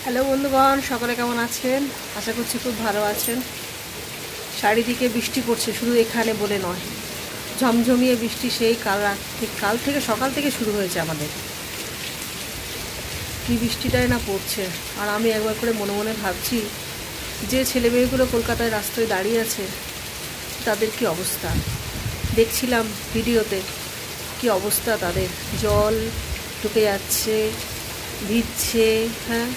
Hello বন্ধুগণ, সকলে কেমন আছেন? আশা করছি খুব ভালো আছেন। চারিদিকে বৃষ্টি পড়ছে, শুধু এখানে বলে নয়, ঝমঝমিয়ে বৃষ্টি সেই কাল থেকে সকাল থেকে শুরু হয়েছে আমাদের। কি বৃষ্টিটাই না পড়ছে। আর আমি একবার করে মনে মনে ভাবছি, যে ছেলেমেয়েগুলো কলকাতায় রাস্তায় দাঁড়িয়ে আছে তাদের কি অবস্থা। দেখছিলাম ভিডিওতে কি অবস্থা তাদের, জল ঢুকে যাচ্ছে, ভিজছে। হ্যাঁ,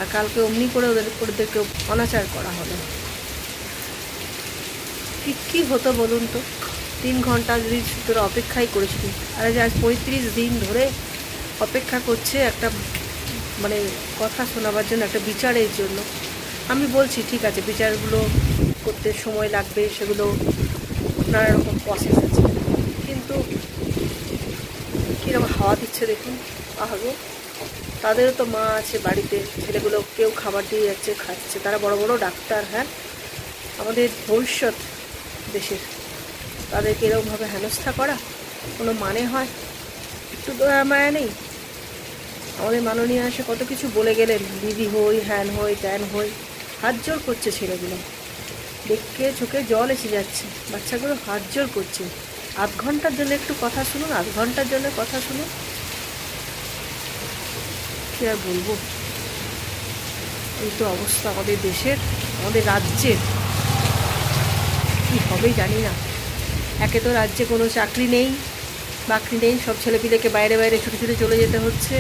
আর কালকে অমনি করে ওদেরকে অনাচার করা হলো। কি হতো বলুন তো? 3 ঘন্টা যদি তোরা অপেক্ষাই করেছিলি, আর আজ 35 দিন ধরে অপেক্ষা করছে একটা মানে কথা শোনাবার জন্য, একটা বিচারের জন্য। আমি বলছি ঠিক আছে, বিচারগুলো করতে সময় লাগবে, সেগুলো নানা রকম প্রসেস আছে, কিন্তু কীরকম হাওয়া দিচ্ছে দেখুন। আহো, তাদেরও তো মা আছে বাড়িতে, ছেলেগুলো কেউ খাবার দিয়ে যাচ্ছে, খাচ্ছে, তারা বড় বড় ডাক্তার। হ্যাঁ, আমাদের ভবিষ্যৎ দেশের, তাদেরকে এরকমভাবে হেনস্থা করা কোনো মানে হয়? একটু দয়া মায়া নেই? আমাদের মাননীয় এসে কত কিছু বলে গেলেন, দিদি হই, হ্যান হই, ত্যান হই। হাত জোর করছে ছেলেগুলো, দেখে চোখে জল এসে যাচ্ছে। বাচ্চাগুলো হাত জোর করছে, আধ ঘন্টার জন্য একটু কথা শুনুন, আধ ঘন্টার জন্য কথা শুনুন। কী আর বলবো, এই তো অবস্থা আমাদের দেশের, আমাদের রাজ্যের। কী হবে জানি না। একে তো রাজ্যে কোনো চাকরি নেই, বাকরি নেই, সব ছেলেপিলেকে বাইরে বাইরে ছুটে ছুটে চলে যেতে হচ্ছে।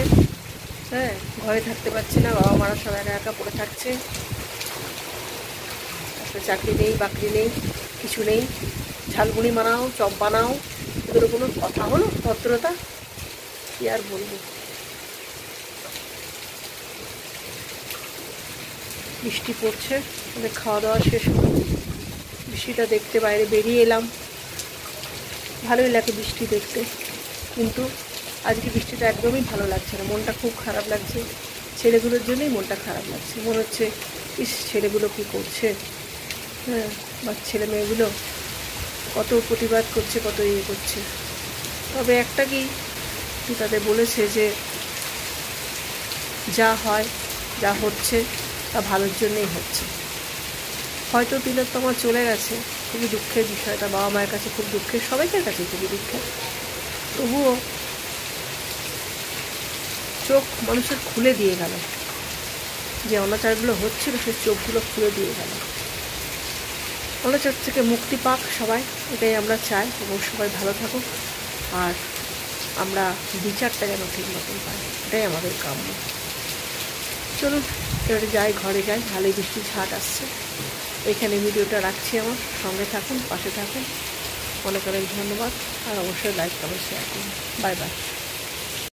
হ্যাঁ, ঘরে থাকতে পারছে না, বাবা মারা সব একা একা পড়ে থাকছে। একটা চাকরি নেই, বাকরি নেই, কিছু নেই। ঝালমুড়ি বানাও, চপ বানাও, এগুলো কোনো কথা হলো? ভদ্রতা? কী আর বলবো। বৃষ্টি পড়ছে, আমাদের খাওয়া দাওয়া শেষ হলো, বৃষ্টিটা দেখতে বাইরে বেরিয়ে এলাম। ভালোই লাগে বৃষ্টি দেখতে, কিন্তু আজকে বৃষ্টিটা একদমই ভালো লাগছে না, মনটা খুব খারাপ লাগছে। ছেলেগুলোর জন্যই মনটা খারাপ লাগছে, মনে হচ্ছে ইস, ছেলেগুলো কী করছে। হ্যাঁ, বা ছেলে মেয়েগুলো কত প্রতিবাদ করছে, কত ইয়ে করছে। তবে একটা কি তাদের বলেছে যে যা হয়, যা হচ্ছে তা ভালোর জন্যই হচ্ছে। হয়তো তিলোত্তমা চলে গেছে, খুবই দুঃখের বিষয়, তার বাবা মায়ের কাছে খুব দুঃখের, সবাইকার কাছে খুবই দুঃখের। তবুও চোখ মানুষের খুলে দিয়ে গেল, যে অনাচারগুলো হচ্ছিল সে চোখগুলো খুলে দিয়ে গেল। অনাচার থেকে মুক্তি পাক সবাই, এটাই আমরা চাই, এবং সবাই ভালো থাকুক, আর আমরা বিচারটা যেন ঠিক মতন পাই, এটাই আমাদের কাম্য। চলুন এবারে যাই, ঘরে যাই, ভালোই বৃষ্টি ছাট আসছে। এখানে ভিডিওটা রাখছি, আমার সঙ্গে থাকুন, পাশে থাকুন। অনেক অনেক ধন্যবাদ, আর অবশ্যই লাইক কমেন্ট শেয়ার করুন। Bye bye.